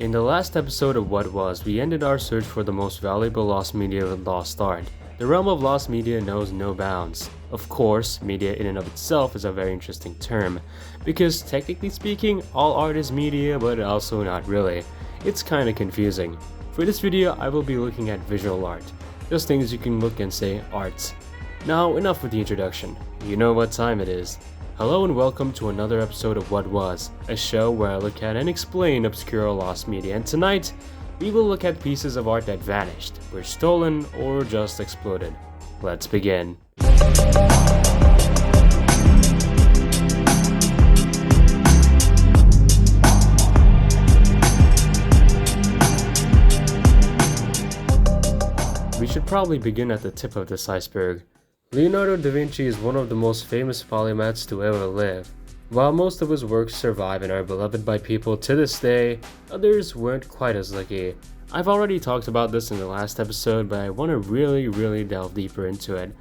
In the last episode of What Was, we ended our search for the most valuable lost media with lost art. The realm of lost media knows no bounds. Of course, media in and of itself is a very interesting term, because technically speaking, all art is media, but also not really. It's kinda confusing. For this video, I will be looking at visual art. Just things you can look and say, arts. Now, enough with the introduction. You know what time it is. Hello and welcome to another episode of What Was, a show where I look at and explain obscure lost media, and tonight, we will look at pieces of art that vanished, were stolen, or just exploded. Let's begin. We should probably begin at the tip of this iceberg. Leonardo da Vinci is one of the most famous polymaths to ever live. While most of his works survive and are beloved by people to this day, others weren't quite as lucky. I've already talked about this in the last episode, but I want to really delve deeper into it.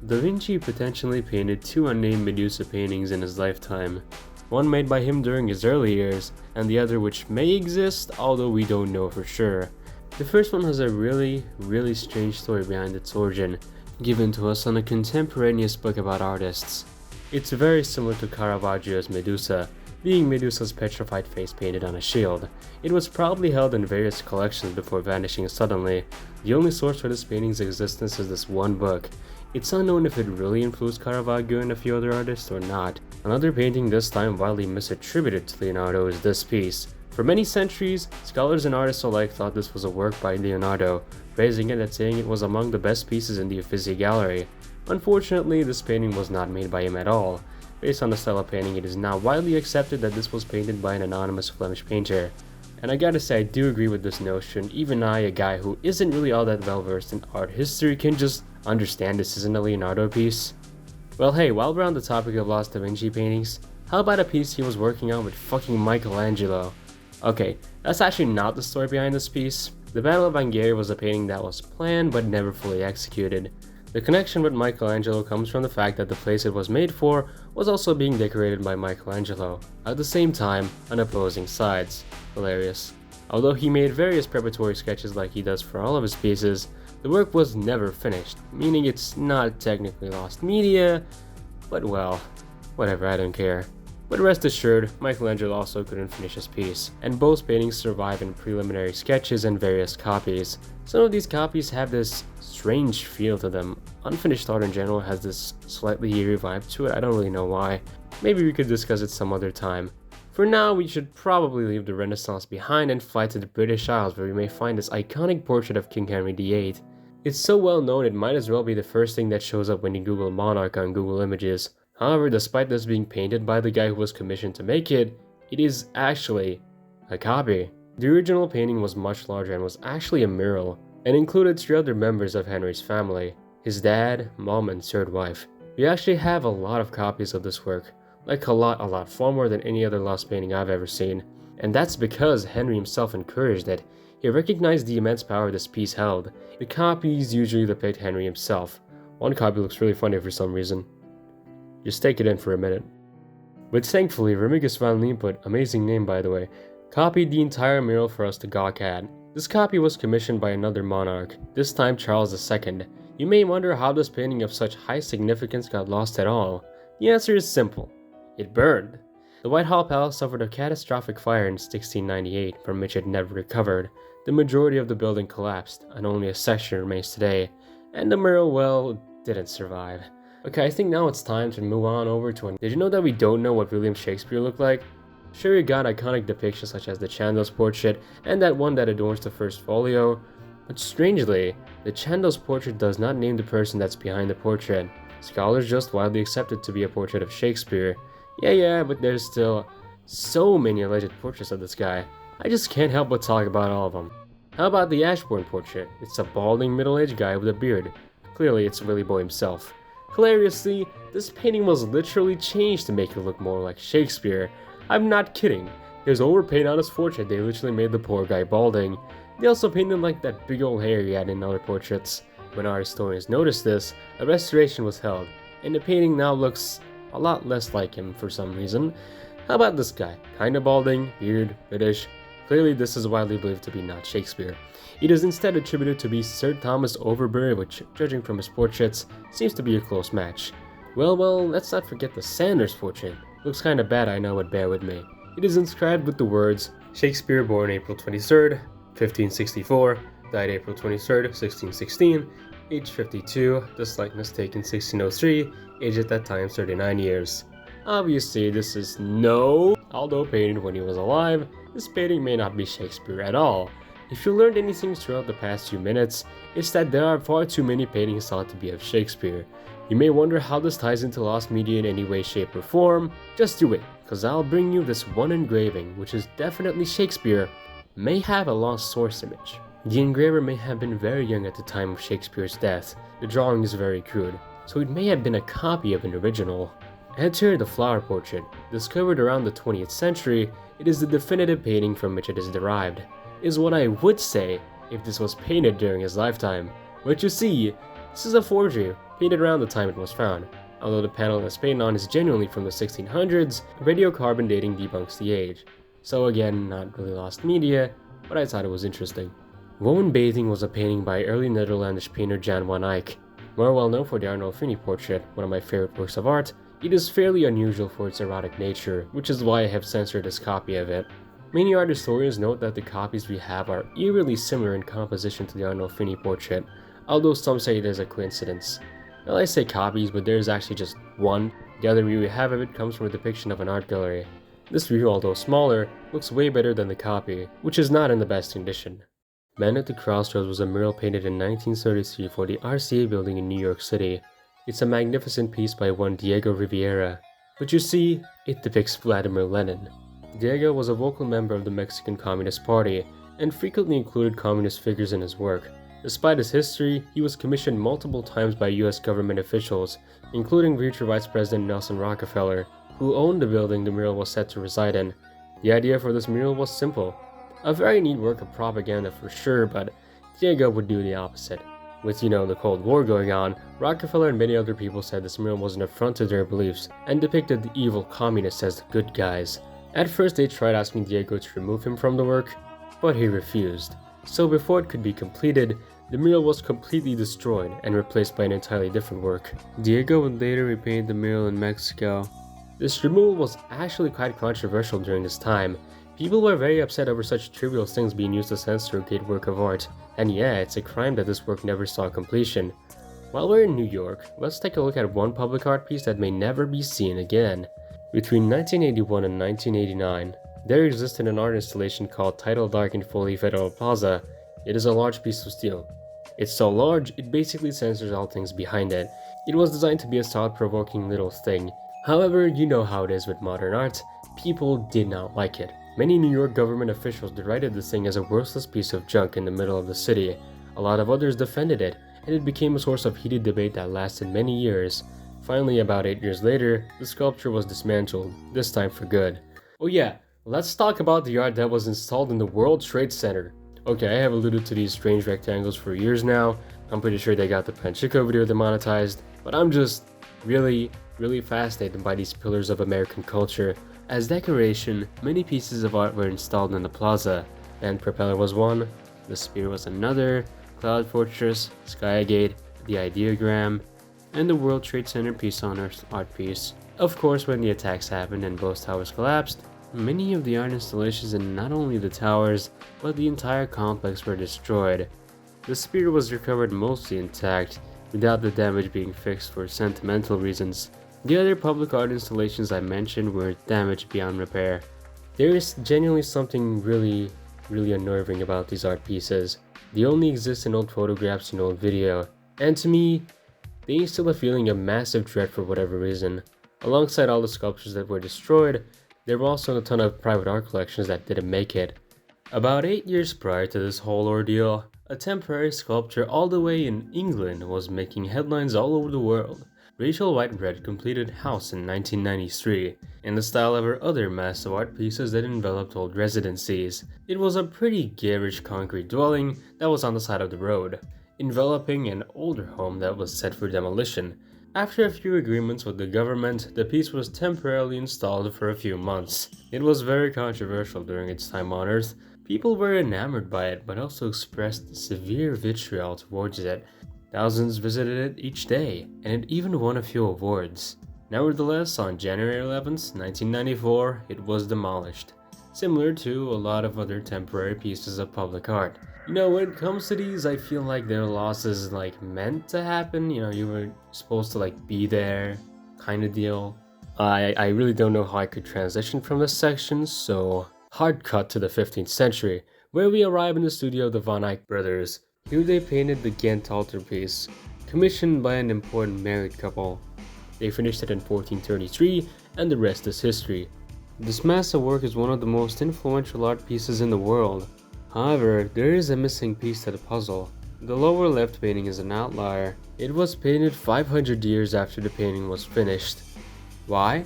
Da Vinci potentially painted two unnamed Medusa paintings in his lifetime. One made by him during his early years, and the other which may exist, although we don't know for sure. The first one has a really strange story behind its origin, given to us on a contemporaneous book about artists. It's very similar to Caravaggio's Medusa, being Medusa's petrified face painted on a shield. It was probably held in various collections before vanishing suddenly. The only source for this painting's existence is this one book. It's unknown if it really influenced Caravaggio and a few other artists or not. Another painting, this time widely misattributed to Leonardo, is this piece. For many centuries, scholars and artists alike thought this was a work by Leonardo, praising it and saying it was among the best pieces in the Uffizi gallery. Unfortunately, this painting was not made by him at all. Based on the style of painting, it is now widely accepted that this was painted by an anonymous Flemish painter. And I gotta say, I do agree with this notion. Even I, a guy who isn't really all that well versed in art history, can just understand this isn't a Leonardo piece. Well hey, while we're on the topic of lost Da Vinci paintings, how about a piece he was working on with fucking Michelangelo? Okay, that's actually not the story behind this piece. The Battle of Anghiari was a painting that was planned but never fully executed. The connection with Michelangelo comes from the fact that the place it was made for was also being decorated by Michelangelo, at the same time on opposing sides. Hilarious. Although he made various preparatory sketches like he does for all of his pieces, the work was never finished, meaning it's not technically lost media, but well, whatever, I don't care. But rest assured, Michelangelo also couldn't finish his piece, and both paintings survive in preliminary sketches and various copies. Some of these copies have this strange feel to them. Unfinished art in general has this slightly eerie vibe to it, I don't really know why. Maybe we could discuss it some other time. For now, we should probably leave the Renaissance behind and fly to the British Isles, where we may find this iconic portrait of King Henry VIII. It's so well known it might as well be the first thing that shows up when you Google monarch on Google Images. However, despite this being painted by the guy who was commissioned to make it, it is actually a copy. The original painting was much larger and was actually a mural, and included three other members of Henry's family: his dad, mom, and third wife. We actually have a lot of copies of this work, like a lot, far more than any other lost painting I've ever seen. And that's because Henry himself encouraged it. He recognized the immense power this piece held. The copies usually depict Henry himself. One copy looks really funny for some reason. Just take it in for a minute. But thankfully, Remigius van Leeuwenhoek, amazing name by the way, copied the entire mural for us to gawk at. This copy was commissioned by another monarch, this time Charles II. You may wonder how this painting of such high significance got lost at all. The answer is simple. It burned. The Whitehall Palace suffered a catastrophic fire in 1698, from which it never recovered. The majority of the building collapsed, and only a section remains today. And the mural, well, didn't survive. Okay, I think now it's time to move on over to Did you know that we don't know what William Shakespeare looked like? Sure, you got iconic depictions such as the Chandos portrait and that one that adorns the first folio, but strangely, the Chandos portrait does not name the person that's behind the portrait. Scholars just widely accept it to be a portrait of Shakespeare. Yeah, but there's still so many alleged portraits of this guy. I just can't help but talk about all of them. How about the Ashbourne portrait? It's a balding middle-aged guy with a beard. Clearly, it's Willy Boy himself. Hilariously, this painting was literally changed to make it look more like Shakespeare. I'm not kidding. There's overpaint on his portrait, they literally made the poor guy balding. They also painted like that big old hair he had in other portraits. When art historians noticed this, a restoration was held, and the painting now looks a lot less like him for some reason. How about this guy? Kinda balding, beard, British. Clearly this is widely believed to be not Shakespeare. It is instead attributed to be Sir Thomas Overbury, which, judging from his portraits, seems to be a close match. Well, let's not forget the Sanders portrait. Looks kinda bad, I know, but bear with me. It is inscribed with the words, Shakespeare born April 23rd, 1564, died April 23rd, 1616, age 52, this likeness taken 1603, age at that time 39 years. Obviously, this is although painted when he was alive, this painting may not be Shakespeare at all. If you learned anything throughout the past few minutes, it's that there are far too many paintings thought to be of Shakespeare. You may wonder how this ties into lost media in any way, shape, or form. Just do it, cause I'll bring you this one engraving, which is definitely Shakespeare, may have a lost source image. The engraver may have been very young at the time of Shakespeare's death. The drawing is very crude, so it may have been a copy of an original. Enter the flower portrait. Discovered around the 20th century, it is the definitive painting from which it is derived. Is what I would say if this was painted during his lifetime. But you see, this is a forgery, painted around the time it was found. Although the panel it's painted on is genuinely from the 1600s, radiocarbon dating debunks the age. So again, not really lost media, but I thought it was interesting. Woman Bathing was a painting by early Netherlandish painter Jan van Eyck. More well known for the Arnolfini portrait, one of my favorite works of art, it is fairly unusual for its erotic nature, which is why I have censored this copy of it. Many art historians note that the copies we have are eerily similar in composition to the Arnolfini portrait, although some say it is a coincidence. Well, I say copies, but there is actually just one. The other view we have of it comes from a depiction of an art gallery. This view, although smaller, looks way better than the copy, which is not in the best condition. Man at the Crossroads was a mural painted in 1933 for the RCA building in New York City. It's a magnificent piece by one Diego Rivera, but you see, it depicts Vladimir Lenin. Diego was a vocal member of the Mexican Communist Party and frequently included communist figures in his work. Despite his history, he was commissioned multiple times by US government officials, including future Vice President Nelson Rockefeller, who owned the building the mural was set to reside in. The idea for this mural was simple. A very neat work of propaganda for sure, but Diego would do the opposite. With, the Cold War going on, Rockefeller and many other people said this mural was an affront to their beliefs and depicted the evil communists as the good guys. At first they tried asking Diego to remove him from the work, but he refused. So before it could be completed, the mural was completely destroyed and replaced by an entirely different work. Diego would later repaint the mural in Mexico. This removal was actually quite controversial during this time. People were very upset over such trivial things being used to censor a great work of art, and yeah, it's a crime that this work never saw completion. While we're in New York, let's take a look at one public art piece that may never be seen again. Between 1981 and 1989, there existed an art installation called Tidal Dark in Foley Federal Plaza. It is a large piece of steel. It's so large, it basically censors all things behind it. It was designed to be a thought-provoking little thing. However, you know how it is with modern art, people did not like it. Many New York government officials derided this thing as a worthless piece of junk in the middle of the city. A lot of others defended it, and it became a source of heated debate that lasted many years. Finally, about 8 years later, the sculpture was dismantled, this time for good. Oh yeah, let's talk about the art that was installed in the World Trade Center. Okay, I have alluded to these strange rectangles for years now. I'm pretty sure they got the Panchico video demonetized, but I'm just really fascinated by these pillars of American culture. As decoration, many pieces of art were installed in the plaza, and Propeller was one, the Spear was another, Cloud Fortress, Skygate, the Ideogram, and the World Trade Center Peace on Earth art piece. Of course, when the attacks happened and both towers collapsed, many of the art installations in not only the towers, but the entire complex were destroyed. The Spear was recovered mostly intact, without the damage being fixed for sentimental reasons. The other public art installations I mentioned were damaged beyond repair. There is genuinely something really unnerving about these art pieces. They only exist in old photographs and old video, and to me, they instill a feeling of massive dread for whatever reason. Alongside all the sculptures that were destroyed, there were also a ton of private art collections that didn't make it. About 8 years prior to this whole ordeal, a temporary sculpture all the way in England was making headlines all over the world. Rachel Whiteread completed House in 1993, in the style of her other massive art pieces that enveloped old residencies. It was a pretty garish concrete dwelling that was on the side of the road, enveloping an older home that was set for demolition. After a few agreements with the government, the piece was temporarily installed for a few months. It was very controversial during its time on Earth, People were enamored by it, but also expressed severe vitriol towards it. Thousands visited it each day, and it even won a few awards. Nevertheless, on January 11th, 1994, it was demolished, similar to a lot of other temporary pieces of public art. When it comes to these, I feel like their loss is meant to happen. You were supposed to be there, kind of deal. I really don't know how I could transition from this section, so hard cut to the 15th century, where we arrive in the studio of the Van Eyck brothers. Here they painted the Ghent altarpiece, commissioned by an important married couple. They finished it in 1433, and the rest is history. This massive work is one of the most influential art pieces in the world. However, there is a missing piece to the puzzle. The lower left painting is an outlier. It was painted 500 years after the painting was finished. Why?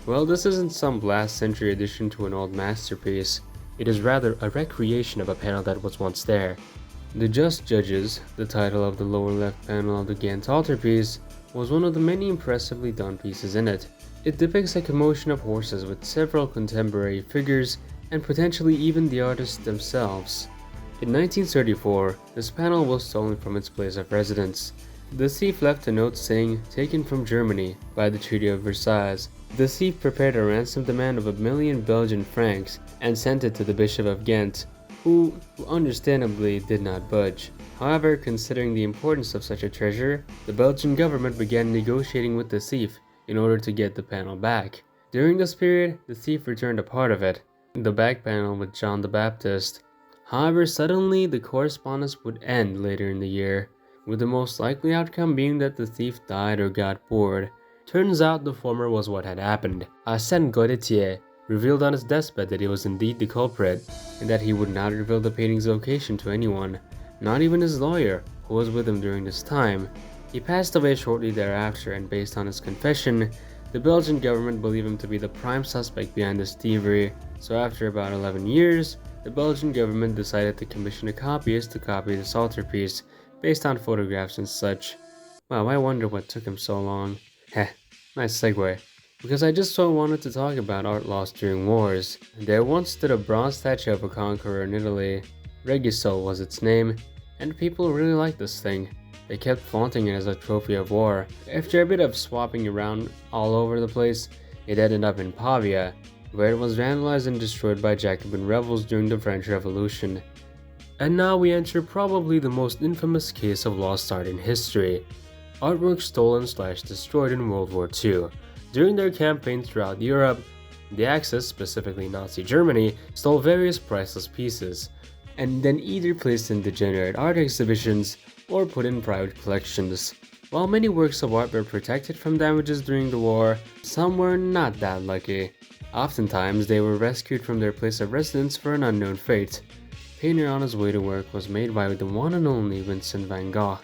Well, this isn't some last century addition to an old masterpiece. It is rather a recreation of a panel that was once there. The Just Judges, the title of the lower left panel of the Ghent altarpiece, was one of the many impressively done pieces in it. It depicts a commotion of horses with several contemporary figures and potentially even the artists themselves. In 1934, this panel was stolen from its place of residence. The thief left a note saying, "Taken from Germany," by the Treaty of Versailles. The thief prepared a ransom demand of 1,000,000 Belgian francs and sent it to the Bishop of Ghent, who understandably did not budge. However, considering the importance of such a treasure, the Belgian government began negotiating with the thief in order to get the panel back. During this period, the thief returned a part of it, the back panel with John the Baptist. However, suddenly the correspondence would end later in the year, with the most likely outcome being that the thief died or got bored. Turns out the former was what had happened. Arsène Godetier revealed on his deathbed that he was indeed the culprit, and that he would not reveal the painting's location to anyone, not even his lawyer, who was with him during this time. He passed away shortly thereafter, and based on his confession, the Belgian government believed him to be the prime suspect behind this thievery. So after about 11 years, the Belgian government decided to commission a copyist to copy this altarpiece, based on photographs and such. Wow, I wonder what took him so long. Heh, nice segue. Because I just so wanted to talk about art lost during wars. There once stood a bronze statue of a conqueror in Italy. Regisol was its name, and people really liked this thing. They kept flaunting it as a trophy of war. After a bit of swapping around all over the place, it ended up in Pavia, where it was vandalized and destroyed by Jacobin rebels during the French Revolution. And now we enter probably the most infamous case of lost art in history. Artwork stolen/destroyed in World War II. During their campaign throughout Europe, the Axis, specifically Nazi Germany, stole various priceless pieces, and then either placed in degenerate art exhibitions or put in private collections. While many works of art were protected from damages during the war, some were not that lucky. Oftentimes, they were rescued from their place of residence for an unknown fate. Painter on his way to work was made by the one and only Vincent van Gogh.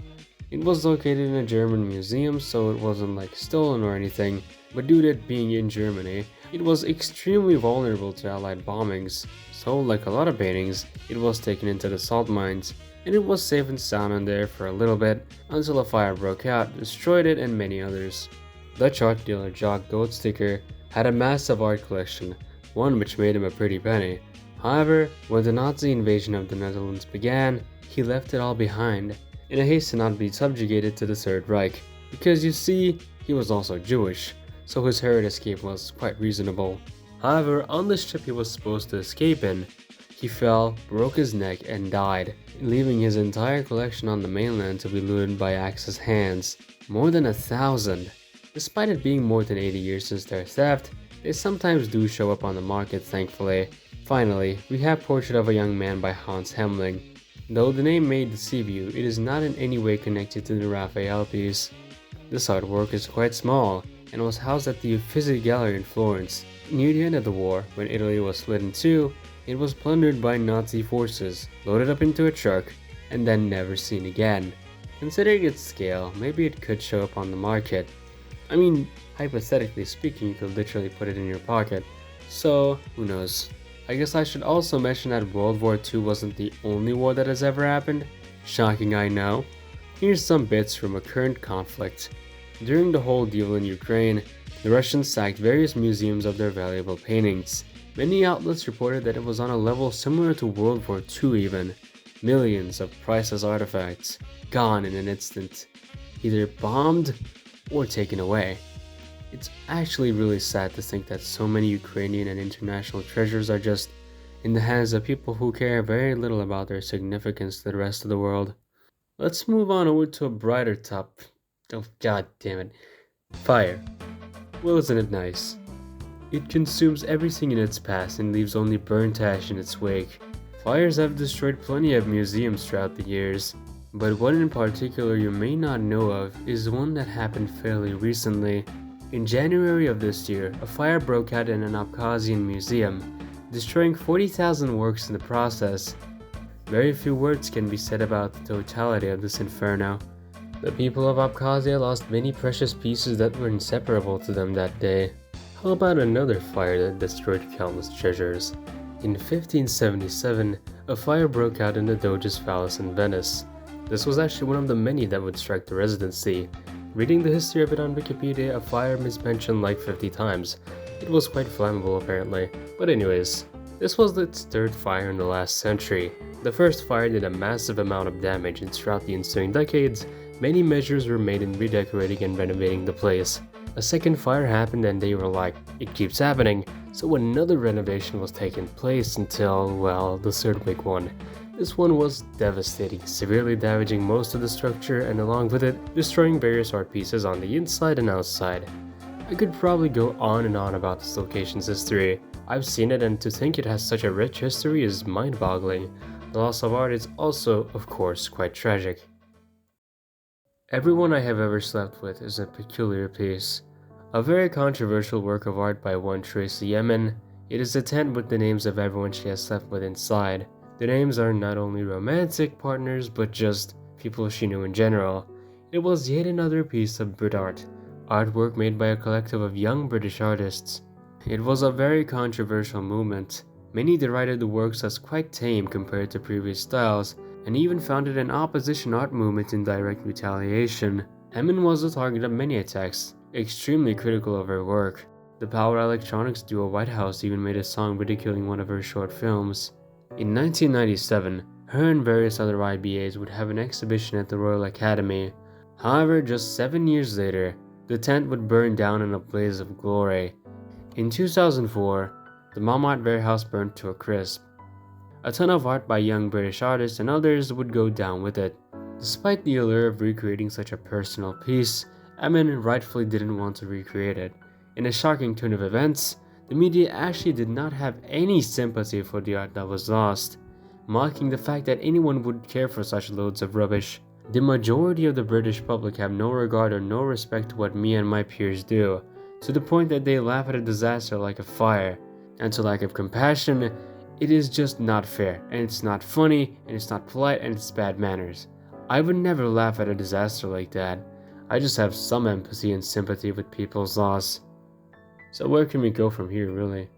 It was located in a German museum, so it wasn't stolen or anything, but due to it being in Germany, it was extremely vulnerable to Allied bombings. So, like a lot of paintings, it was taken into the salt mines, and it was safe and sound in there for a little bit until a fire broke out, destroyed it, and many others. Dutch art dealer Jacques Goldsticker had a massive art collection, one which made him a pretty penny. However, when the Nazi invasion of the Netherlands began, he left it all behind, in a haste to not be subjugated to the Third Reich, because you see, he was also Jewish, so his hurried escape was quite reasonable. However, on the ship he was supposed to escape in, he fell, broke his neck, and died, leaving his entire collection on the mainland to be looted by Axis hands. More than 1,000! Despite it being more than 80 years since their theft, they sometimes do show up on the market, thankfully. Finally, we have Portrait of a Young Man by Hans Hemling. Though the name may deceive you, it is not in any way connected to the Raphael piece. This artwork is quite small, and was housed at the Uffizi Gallery in Florence. Near the end of the war, when Italy was split in two, it was plundered by Nazi forces, loaded up into a truck, and then never seen again. Considering its scale, maybe it could show up on the market. I mean, hypothetically speaking, you could literally put it in your pocket. So, who knows. I guess I should also mention that World War II wasn't the only war that has ever happened. Shocking, I know. Here's some bits from a current conflict. During the whole deal in Ukraine, the Russians sacked various museums of their valuable paintings. Many outlets reported that it was on a level similar to World War II even. Millions of priceless artifacts gone in an instant, either bombed or taken away. It's actually really sad to think that so many Ukrainian and international treasures are just in the hands of people who care very little about their significance to the rest of the world. Let's move on over to a brighter top. Oh, god damn it. Fire. Well, isn't it nice? It consumes everything in its path and leaves only burnt ash in its wake. Fires have destroyed plenty of museums throughout the years, but one in particular you may not know of is one that happened fairly recently. In January of this year, a fire broke out in an Abkhazian museum, destroying 40,000 works in the process. Very few words can be said about the totality of this inferno. The people of Abkhazia lost many precious pieces that were inseparable to them that day. How about another fire that destroyed countless treasures? In 1577, a fire broke out in the Doge's palace in Venice. This was actually one of the many that would strike the residency. Reading the history of it on Wikipedia, a fire is mentioned like 50 times. It was quite flammable apparently. But anyways, this was its third fire in the last century. The first fire did a massive amount of damage, and throughout the ensuing decades, many measures were made in redecorating and renovating the place. A second fire happened and they were like, it keeps happening, so another renovation was taking place until, well, the third big one. This one was devastating, severely damaging most of the structure and along with it, destroying various art pieces on the inside and outside. I could probably go on and on about this location's history. I've seen it, and to think it has such a rich history is mind-boggling. The loss of art is also, of course, quite tragic. Everyone I have ever slept with is a peculiar piece. A very controversial work of art by one Tracy Yemen. It is a tent with the names of everyone she has slept with inside. The names are not only romantic partners, but just people she knew in general. It was yet another piece of Brit art, artwork made by a collective of young British artists. It was a very controversial movement. Many derided the works as quite tame compared to previous styles, and even founded an opposition art movement in direct retaliation. Emin was the target of many attacks, extremely critical of her work. The power electronics duo Whitehouse even made a song ridiculing one of her short films. In 1997, her and various other IBAs would have an exhibition at the Royal Academy. However, just 7 years later, the tent would burn down in a blaze of glory. In 2004, the Montmartre warehouse burned to a crisp. A ton of art by young British artists and others would go down with it. Despite the allure of recreating such a personal piece, Emin rightfully didn't want to recreate it. In a shocking turn of events, the media actually did not have any sympathy for the art that was lost, mocking the fact that anyone would care for such loads of rubbish. The majority of the British public have no regard or no respect to what me and my peers do, to the point that they laugh at a disaster like a fire, and to lack of compassion. It is just not fair, and it's not funny, and it's not polite, and it's bad manners. I would never laugh at a disaster like that. I just have some empathy and sympathy with people's loss. So where can we go from here, really?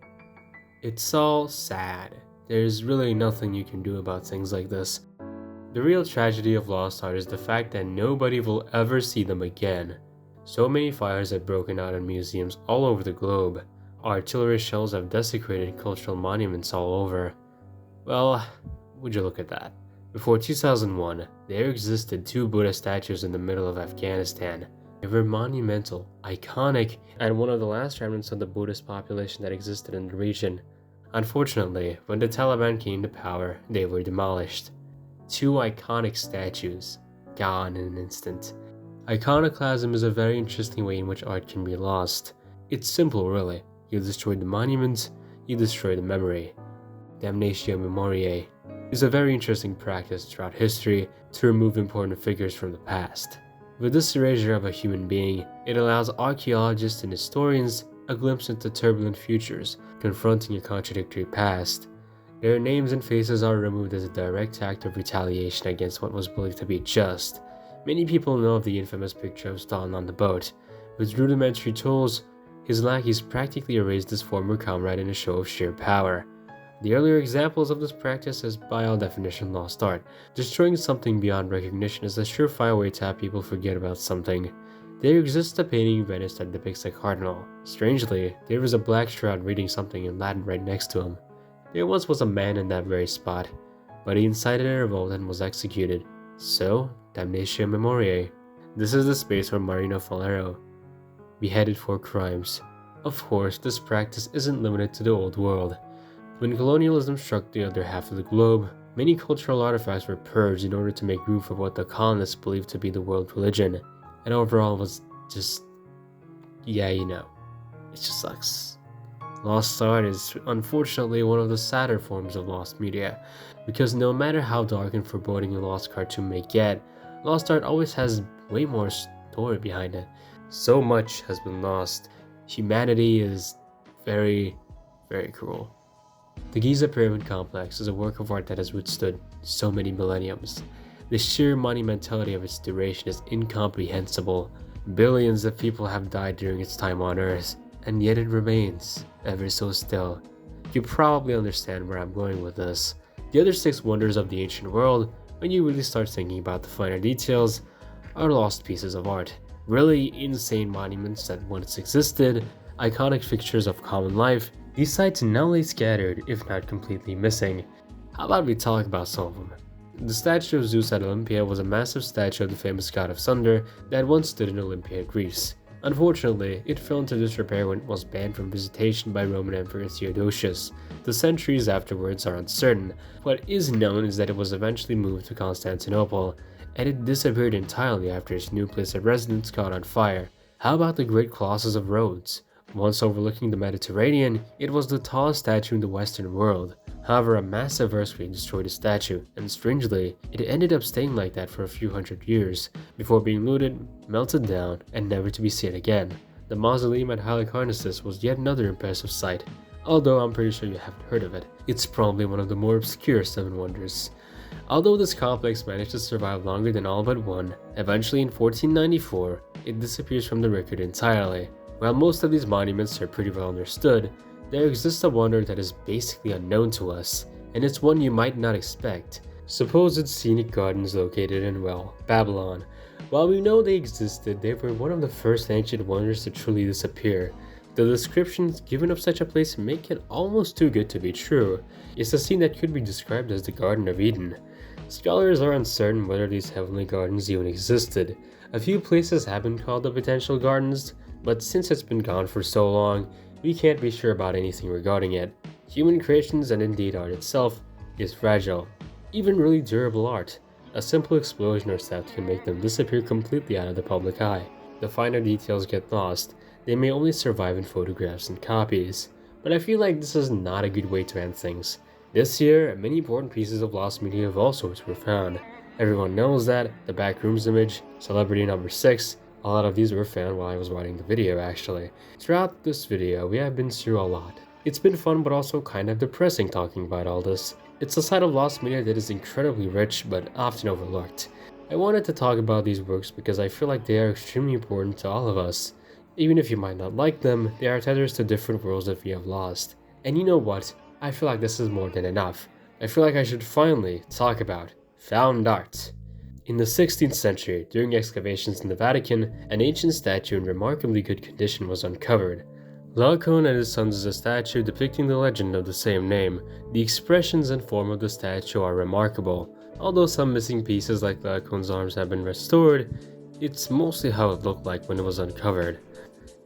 It's all sad. There's really nothing you can do about things like this. The real tragedy of lost art is the fact that nobody will ever see them again. So many fires have broken out in museums all over the globe. Artillery shells have desecrated cultural monuments all over. Well, would you look at that. Before 2001, there existed 2 Buddha statues in the middle of Afghanistan. They were monumental, iconic, and one of the last remnants of the Buddhist population that existed in the region. Unfortunately, when the Taliban came to power, they were demolished. 2 iconic statues, gone in an instant. Iconoclasm is a very interesting way in which art can be lost. It's simple, really. You destroy the monument, you destroy the memory. Damnatio memoriae is a very interesting practice throughout history to remove important figures from the past. With this erasure of a human being, it allows archaeologists and historians a glimpse into turbulent futures, confronting a contradictory past. Their names and faces are removed as a direct act of retaliation against what was believed to be just. Many people know of the infamous picture of Stalin on the boat. With rudimentary tools, his lackeys practically erased his former comrade in a show of sheer power. The earlier examples of this practice is by all definition lost art. Destroying something beyond recognition is a surefire way to have people forget about something. There exists a painting in Venice that depicts a cardinal. Strangely, there is a black shroud reading something in Latin right next to him. There once was a man in that very spot, but he incited a revolt and was executed. So, damnatio memoriae. This is the space where Marino Faliero beheaded for crimes. Of course, this practice isn't limited to the old world. When colonialism struck the other half of the globe, many cultural artifacts were purged in order to make room for what the colonists believed to be the world religion. And overall was just, yeah, you know, it just sucks. Lost art is unfortunately one of the sadder forms of lost media, because no matter how dark and foreboding a lost cartoon may get, lost art always has way more story behind it. So much has been lost. Humanity is very, very cruel. The Giza Pyramid Complex is a work of art that has withstood so many millenniums. The sheer monumentality of its duration is incomprehensible. Billions of people have died during its time on Earth, and yet it remains, ever so still. You probably understand where I'm going with this. The other 6 wonders of the ancient world, when you really start thinking about the finer details, are lost pieces of art. Really insane monuments that once existed, iconic fixtures of common life. These sites now lay scattered, if not completely missing. How about we talk about some of them? The statue of Zeus at Olympia was a massive statue of the famous god of thunder that once stood in Olympia, Greece. Unfortunately, it fell into disrepair when it was banned from visitation by Roman Emperor Theodosius. The centuries afterwards are uncertain. What is known is that it was eventually moved to Constantinople, and it disappeared entirely after its new place of residence caught on fire. How about the Great Colossus of Rhodes? Once overlooking the Mediterranean, it was the tallest statue in the Western world. However, a massive earthquake destroyed the statue, and strangely, it ended up staying like that for a few hundred years, before being looted, melted down, and never to be seen again. The mausoleum at Halicarnassus was yet another impressive sight, although I'm pretty sure you haven't heard of it. It's probably one of the more obscure 7 wonders. Although this complex managed to survive longer than all but one, eventually in 1494, it disappears from the record entirely. While most of these monuments are pretty well understood, there exists a wonder that is basically unknown to us, and it's one you might not expect. Supposed scenic gardens located in, well, Babylon. While we know they existed, they were one of the first ancient wonders to truly disappear. The descriptions given of such a place make it almost too good to be true. It's a scene that could be described as the Garden of Eden. Scholars are uncertain whether these heavenly gardens even existed. A few places have been called the potential gardens, but since it's been gone for so long, we can't be sure about anything regarding it. Human creations and indeed art itself is fragile. Even really durable art, a simple explosion or theft can make them disappear completely out of the public eye. The finer details get lost. They may only survive in photographs and copies. But I feel like this is not a good way to end things. This year, many important pieces of lost media of all sorts were found. Everyone knows that, the backrooms image, celebrity number 6, a lot of these were found while I was writing the video actually. Throughout this video, we have been through a lot. It's been fun but also kind of depressing talking about all this. It's a side of lost media that is incredibly rich but often overlooked. I wanted to talk about these works because I feel like they are extremely important to all of us. Even if you might not like them, they are tethers to different worlds that we have lost. And you know what? I feel like this is more than enough. I feel like I should finally talk about found art. In the 16th century, during excavations in the Vatican, an ancient statue in remarkably good condition was uncovered. Laocoon and his sons is a statue depicting the legend of the same name. The expressions and form of the statue are remarkable. Although some missing pieces like Laocoon's arms have been restored, it's mostly how it looked like when it was uncovered.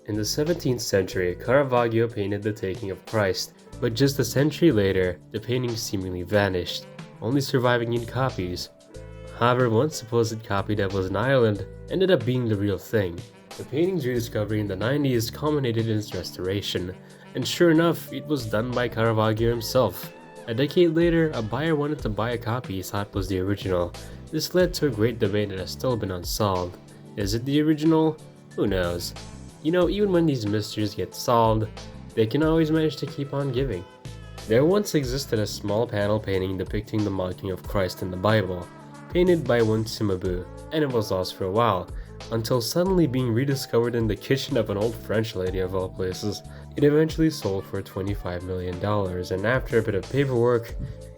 In the 17th century, Caravaggio painted the Taking of Christ, but just a century later, the painting seemingly vanished, only surviving in copies. However, one supposed copy that was in Ireland ended up being the real thing. The painting's rediscovery in the 90s culminated in its restoration, and sure enough, it was done by Caravaggio himself. A decade later, a buyer wanted to buy a copy he thought was the original. This led to a great debate that has still been unsolved. Is it the original? Who knows? You know, even when these mysteries get solved, they can always manage to keep on giving. There once existed a small panel painting depicting the mocking of Christ in the Bible, painted by one Cimabue, and it was lost for a while, until suddenly being rediscovered in the kitchen of an old French lady of all places. It eventually sold for $25 million, and after a bit of paperwork,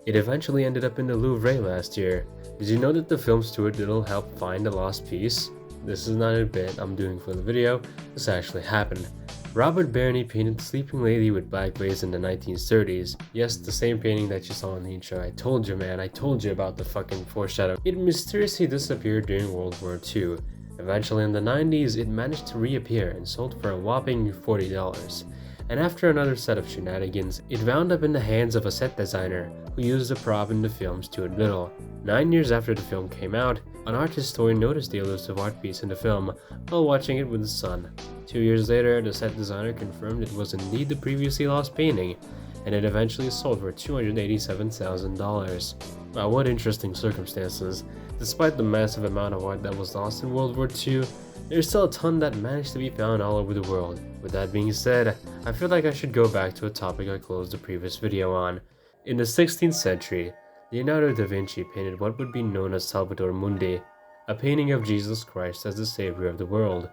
it eventually ended up in the Louvre last year. Did you know that the film Stuart Little helped find the lost piece? this is not a bit I'm doing for the video, this actually happened. Robert Barney painted Sleeping Lady with black glaze in the 1930s. Yes, the same painting that you saw in the intro. I told you, man, I told you about the fucking foreshadow. It mysteriously disappeared during World War II. Eventually in the 90s, it managed to reappear and sold for a whopping $40. And after another set of shenanigans, it wound up in the hands of a set designer who used the prop in the film Stuart Little. 9 years after the film came out, an art historian noticed the elusive art piece in the film while watching it with his son. 2 years later, the set designer confirmed it was indeed the previously lost painting, and it eventually sold for $287,000. Wow, what interesting circumstances. Despite the massive amount of art that was lost in World War II, there's still a ton that managed to be found all over the world. With that being said, I feel like I should go back to a topic I closed the previous video on. In the 16th century, Leonardo da Vinci painted what would be known as Salvator Mundi, a painting of Jesus Christ as the savior of the world.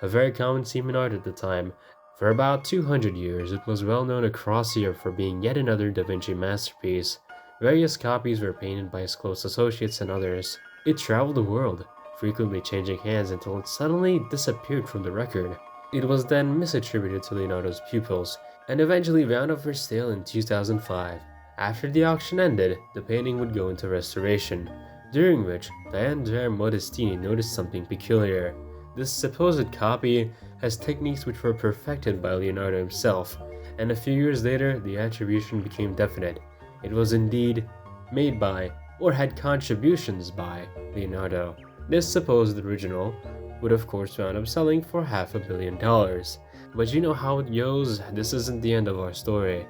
A very common theme in art at the time. For about 200 years, it was well known across Europe for being yet another Da Vinci masterpiece. Various copies were painted by his close associates and others. It traveled the world, frequently changing hands until it suddenly disappeared from the record. It was then misattributed to Leonardo's pupils, and eventually wound up for sale in 2005. After the auction ended, the painting would go into restoration, during which Andrea Modestini noticed something peculiar. This supposed copy has techniques which were perfected by Leonardo himself, and a few years later the attribution became definite. It was indeed made by, or had contributions by, Leonardo. This supposed original would of course wound up selling for $500 million. But you know how it goes, this isn't the end of our story.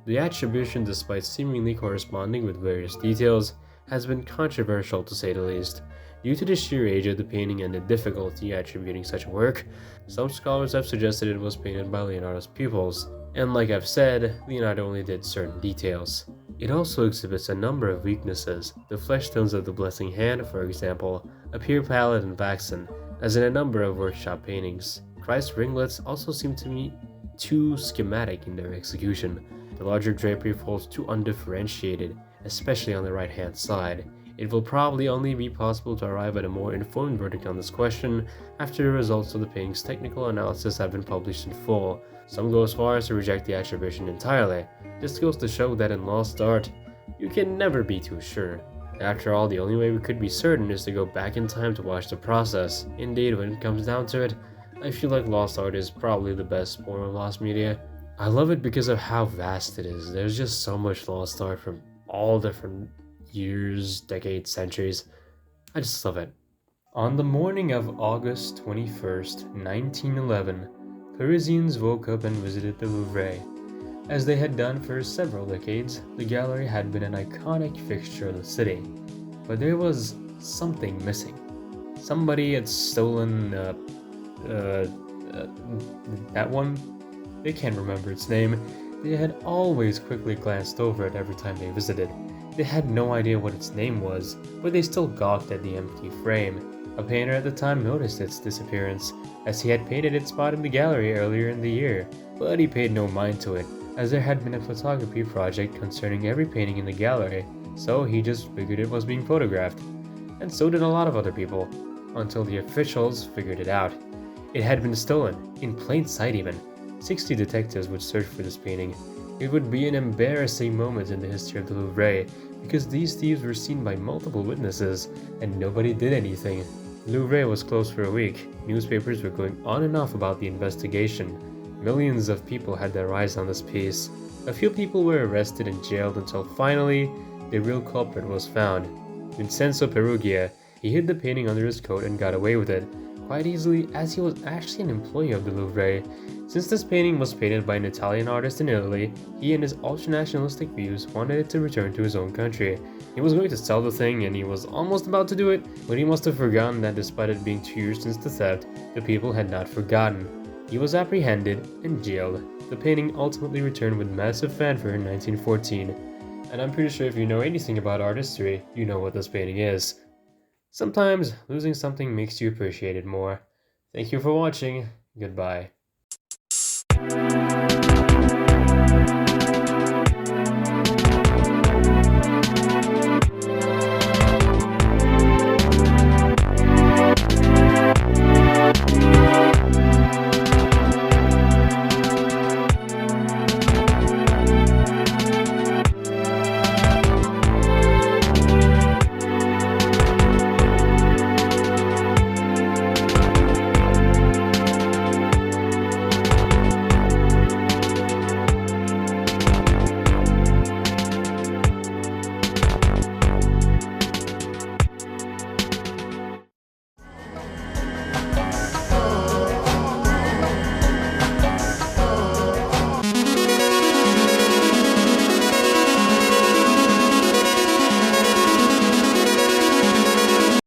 The attribution, despite seemingly corresponding with various details, has been controversial to say the least. Due to the sheer age of the painting and the difficulty attributing such work, some scholars have suggested it was painted by Leonardo's pupils, and like I've said, Leonardo only did certain details. It also exhibits a number of weaknesses. The flesh tones of the blessing hand, for example, appear pallid and waxen, as in a number of workshop paintings. Christ's ringlets also seem to me too schematic in their execution. The larger drapery falls too undifferentiated, especially on the right-hand side. It will probably only be possible to arrive at a more informed verdict on this question after the results of the painting's technical analysis have been published in full. Some go as far as to reject the attribution entirely. This goes to show that in lost art, you can never be too sure. After all, the only way we could be certain is to go back in time to watch the process. Indeed, when it comes down to it, I feel like lost art is probably the best form of lost media. I love it because of how vast it is. There's just so much lost art from all different years, decades, centuries. I just love it. On the morning of August 21st, 1911, Parisians woke up and visited the Louvre. As they had done for several decades, the gallery had been an iconic fixture of the city. But there was something missing. Somebody had stolen that one? They can't remember its name. They had always quickly glanced over it every time they visited. They had no idea what its name was, but they still gawked at the empty frame. A painter at the time noticed its disappearance, as he had painted its spot in the gallery earlier in the year, but he paid no mind to it, as there had been a photography project concerning every painting in the gallery, so he just figured it was being photographed. And so did a lot of other people, until the officials figured it out. It had been stolen, in plain sight even. 60 detectives would search for this painting. It would be an embarrassing moment in the history of the Louvre, because these thieves were seen by multiple witnesses, and nobody did anything. Louvre was closed for a week. Newspapers were going on and off about the investigation. Millions of people had their eyes on this piece. A few people were arrested and jailed until finally, the real culprit was found. Vincenzo Perugia. He hid the painting under his coat and got away with it, quite easily, as he was actually an employee of the Louvre. Since this painting was painted by an Italian artist in Italy, he and his ultra-nationalistic views wanted it to return to his own country. He was going to sell the thing and he was almost about to do it, but he must have forgotten that despite it being 2 years since the theft, the people had not forgotten. He was apprehended and jailed. The painting ultimately returned with massive fanfare in 1914. And I'm pretty sure if you know anything about art history, you know what this painting is. Sometimes, losing something makes you appreciate it more. Thank you for watching. Goodbye.